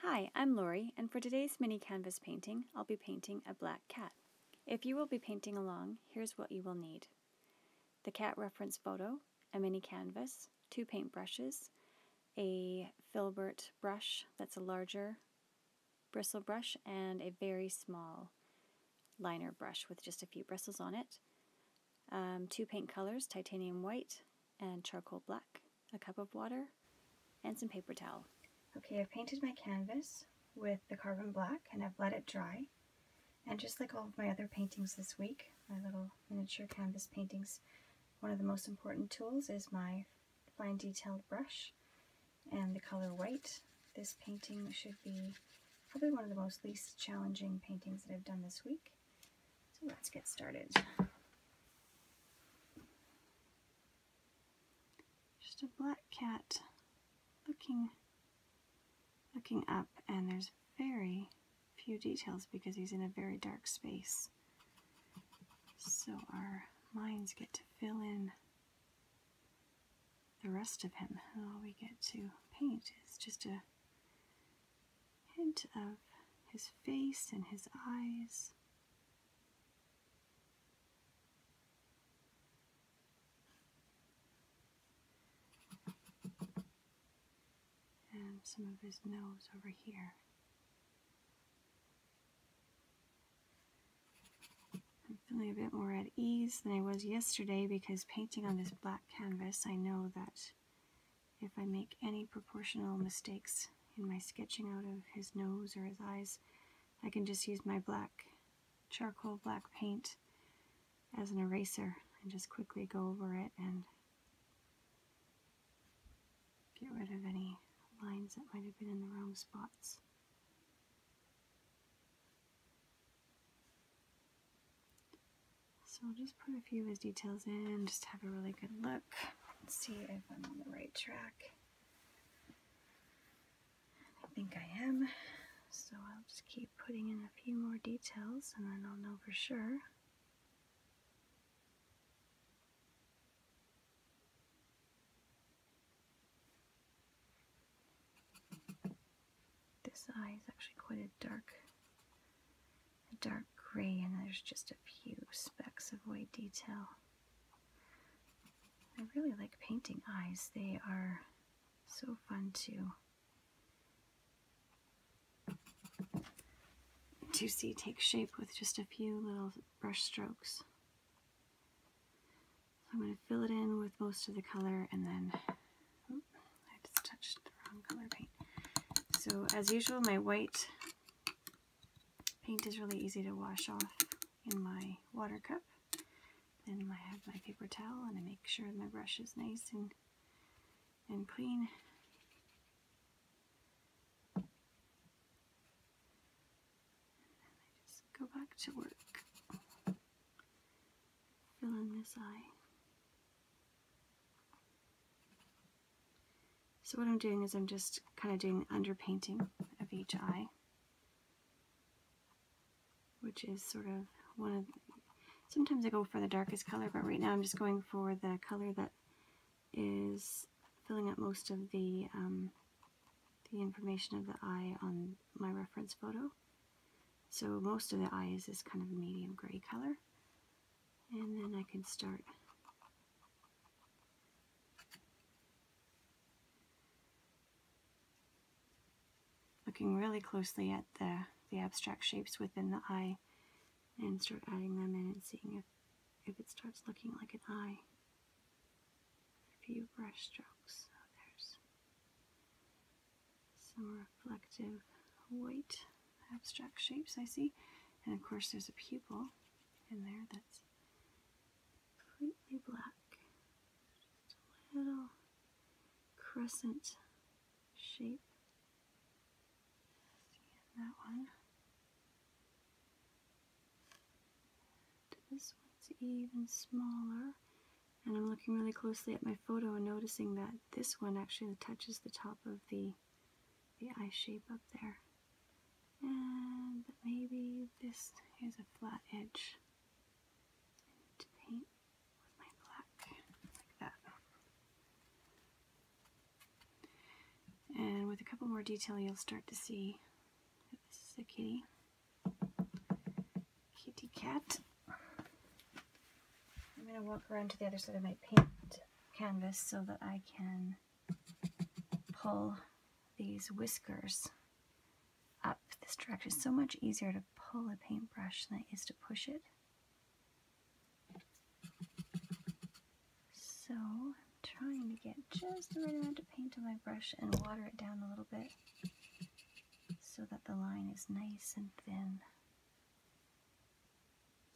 Hi, I'm Lori, and for today's mini canvas painting, I'll be painting a black cat. If you will be painting along, here's what you will need. The cat reference photo, a mini canvas, 2 paintbrushes, a filbert brush that's a larger bristle brush, and a very small liner brush with just a few bristles on it, 2 paint colors, titanium white and charcoal black, a cup of water, and some paper towel. Okay, I've painted my canvas with the carbon black and I've let it dry. And just like all of my other paintings this week, my little miniature canvas paintings, one of the most important tools is my fine detailed brush and the color white. This painting should be probably one of the least challenging paintings that I've done this week. So let's get started. Just a black cat looking up, and there's very few details because he's in a very dark space. So our minds get to fill in the rest of him, and all we get to paint is just a hint of his face and his eyes. And some of his nose over here. I'm feeling a bit more at ease than I was yesterday because painting on this black canvas, I know that if I make any proportional mistakes in my sketching out of his nose or his eyes, I can just use my charcoal black paint as an eraser and just quickly go over it and get rid of any lines that might have been in the wrong spots. So I'll just put a few of his details in, just have a really good look. Let's see if I'm on the right track. I think I am. So I'll just keep putting in a few more details and then I'll know for sure. This eye is actually quite a dark gray, and there's just a few specks of white detail. I really like painting eyes. They are so fun to see take shape with just a few little brush strokes. So I'm going to fill it in with most of the color, and then I just touched the wrong color paint. So as usual, my white paint is really easy to wash off in my water cup. Then I have my paper towel and I make sure my brush is nice and clean. And then I just go back to work. Fill in this eye. So what I'm doing is I'm just kind of doing underpainting of each eye, which is sort of sometimes I go for the darkest color, but right now I'm just going for the color that is filling up most of the information of the eye on my reference photo. So most of the eye is this kind of medium gray color, and then I can start looking really closely at the abstract shapes within the eye and start adding them in and seeing if it starts looking like an eye. A few brush strokes. So there's some reflective white abstract shapes I see, and of course there's a pupil in there that's completely black. Just a little crescent shape. See that one. This one's even smaller, and I'm looking really closely at my photo and noticing that this one actually touches the top of the eye shape up there, and that maybe this is a flat edge. I need to paint with my black like that. And with a couple more detail, you'll start to see that this is a kitty cat. I'm going to walk around to the other side of my paint canvas so that I can pull these whiskers up this direction. It's so much easier to pull a paintbrush than it is to push it. So I'm trying to get just the right amount of paint on my brush and water it down a little bit so that the line is nice and thin.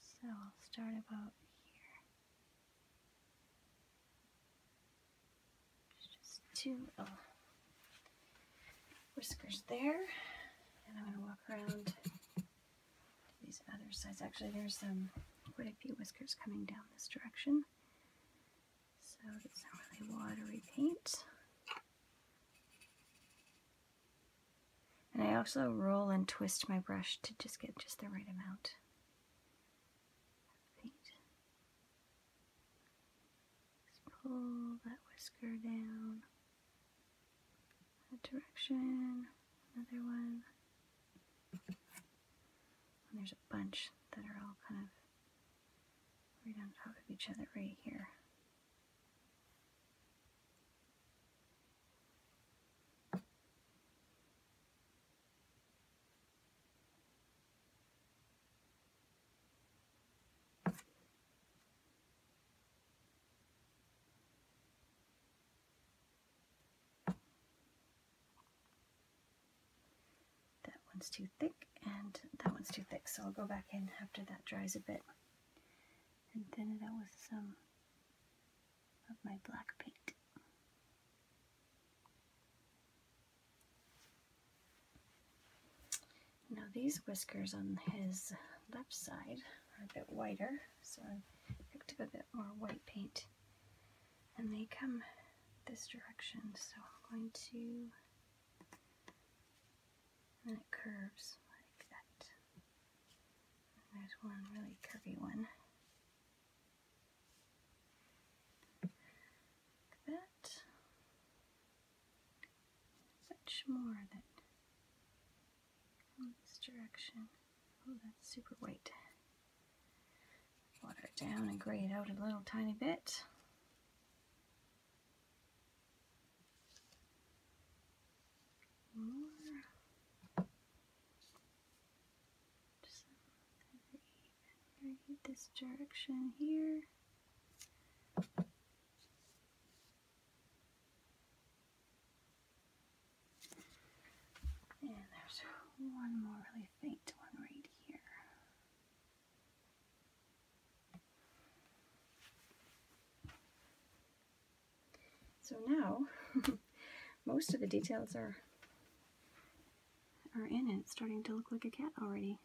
So I'll start about here. Just two little whiskers there. And I'm going to walk around to these other sides. Actually, there's quite a few whiskers coming down this direction. So get some really watery paint. And I also roll and twist my brush to just get just the right amount of paint. Just pull that whisker down that direction, another one. And there's a bunch that are all kind of right on top of each other right here. One's too thick and that one's too thick, so I'll go back in after that dries a bit and thin it out with some of my black paint. Now these whiskers on his left side are a bit whiter, so I picked up a bit more white paint and they come this direction, so I'm going to, and it curves like that. And there's one really curvy one. Like that. Much more that in this direction. Oh, that's super white. Water it down and gray it out a little tiny bit. More. Right this direction here. And there's one more really faint one right here. So now most of the details are in and it's starting to look like a cat already.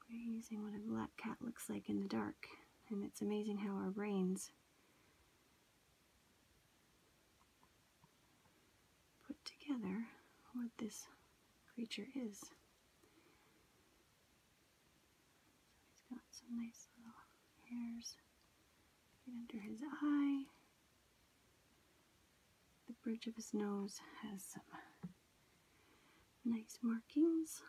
We're using what a black cat looks like in the dark, and it's amazing how our brains put together what this creature is. So he's got some nice little hairs right under his eye. The bridge of his nose has some nice markings.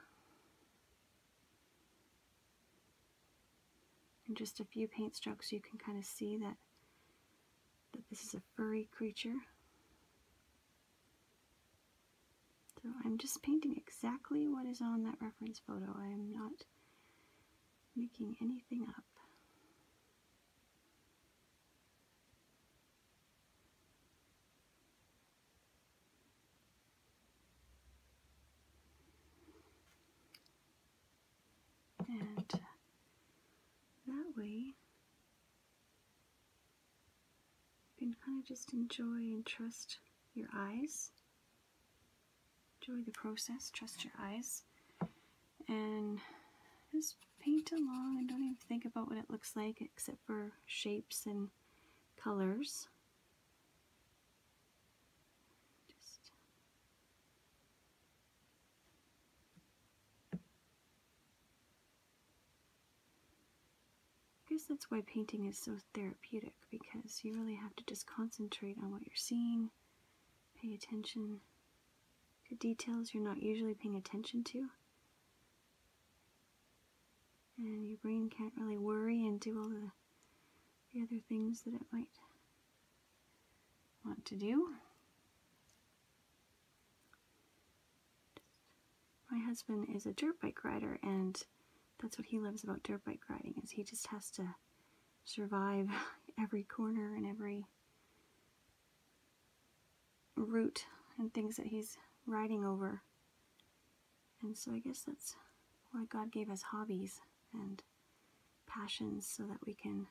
And just a few paint strokes you can kind of see that this is a furry creature. So I'm just painting exactly what is on that reference photo. I am not making anything up. And that way you can kind of just enjoy and trust your eyes. Enjoy the process, trust your eyes, and just paint along and don't even think about what it looks like except for shapes and colors. Just I guess that's why painting is so therapeutic, because you really have to just concentrate on what you're seeing pay attention to details you're not usually paying attention to. And your brain can't really worry and do all the other things that it might want to do. My husband is a dirt bike rider, and that's what he loves about dirt bike riding, is he just has to survive every corner and every route and things that he's riding over. And so I guess that's why God gave us hobbies and passions, so that we can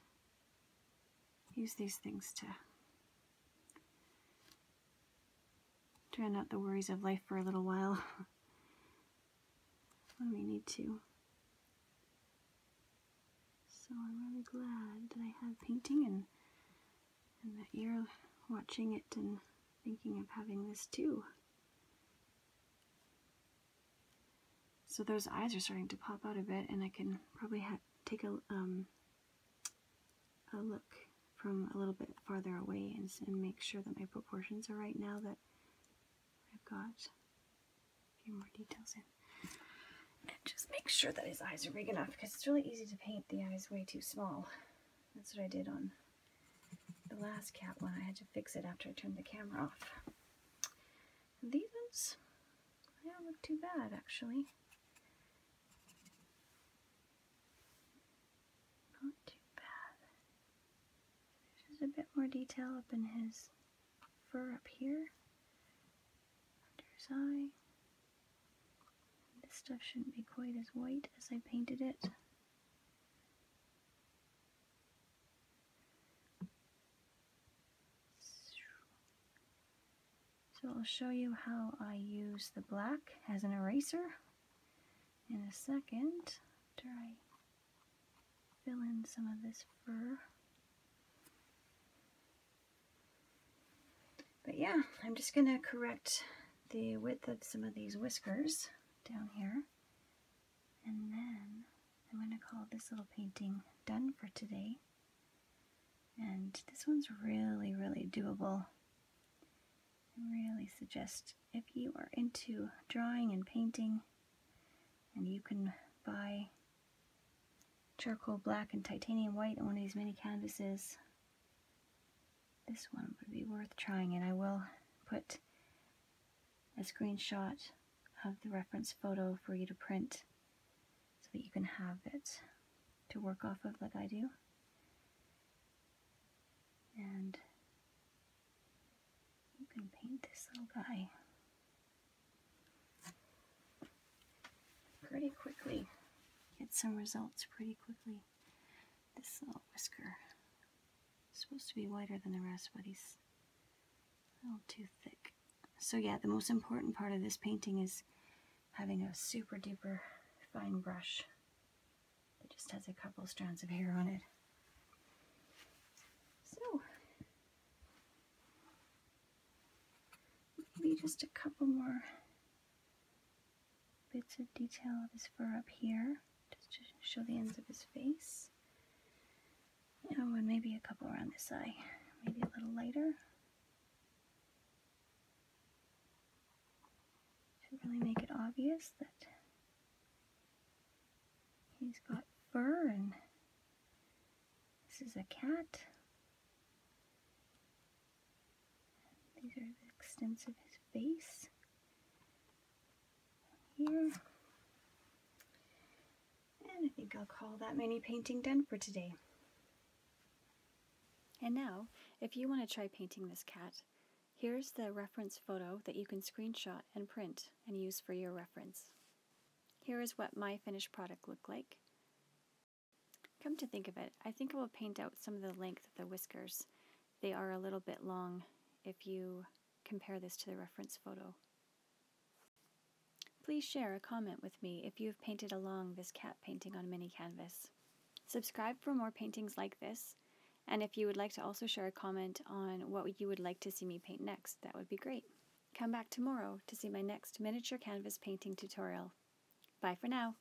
use these things to drown out the worries of life for a little while when we need to. So I'm really glad that I have painting and that you're watching it and thinking of having this too. So those eyes are starting to pop out a bit, and I can probably take a look from a little bit farther away and make sure that my proportions are right now that I've got a few more details in. And just make sure that his eyes are big enough, because it's really easy to paint the eyes way too small. That's what I did on the last cat one. I had to fix it after I turned the camera off. These ones, they don't look too bad actually. Not too bad. There's just a bit more detail up in his fur up here, under his eye. This stuff shouldn't be quite as white as I painted it. So I'll show you how I use the black as an eraser in a second, after I fill in some of this fur. But yeah, I'm just going to correct the width of some of these whiskers down here, and then I'm going to call this little painting done for today. And this one's really, really doable. I really suggest, if you are into drawing and painting, and you can buy charcoal black and titanium white on one of these mini canvases, this one would be worth trying. And I will put a screenshot of the reference photo for you to print, so that you can have it to work off of like I do. And you can paint this little guy pretty quickly. Get some results pretty quickly. This little whisker is supposed to be whiter than the rest, but he's a little too thick. So yeah, the most important part of this painting is having a super duper fine brush that just has a couple strands of hair on it. So maybe just a couple more bits of detail of his fur up here, just to show the ends of his face. And maybe a couple around this eye, maybe a little lighter, to really make it obvious that he's got fur and this is a cat. These are the extents of his face here. And I think I'll call that mini painting done for today. And now, if you want to try painting this cat, here's the reference photo that you can screenshot and print and use for your reference. Here is what my finished product looked like. Come to think of it, I think I will paint out some of the length of the whiskers. They are a little bit long if you compare this to the reference photo. Please share a comment with me if you have painted along this cat painting on mini canvas. Subscribe for more paintings like this, and if you would like to also share a comment on what you would like to see me paint next, that would be great. Come back tomorrow to see my next miniature canvas painting tutorial. Bye for now.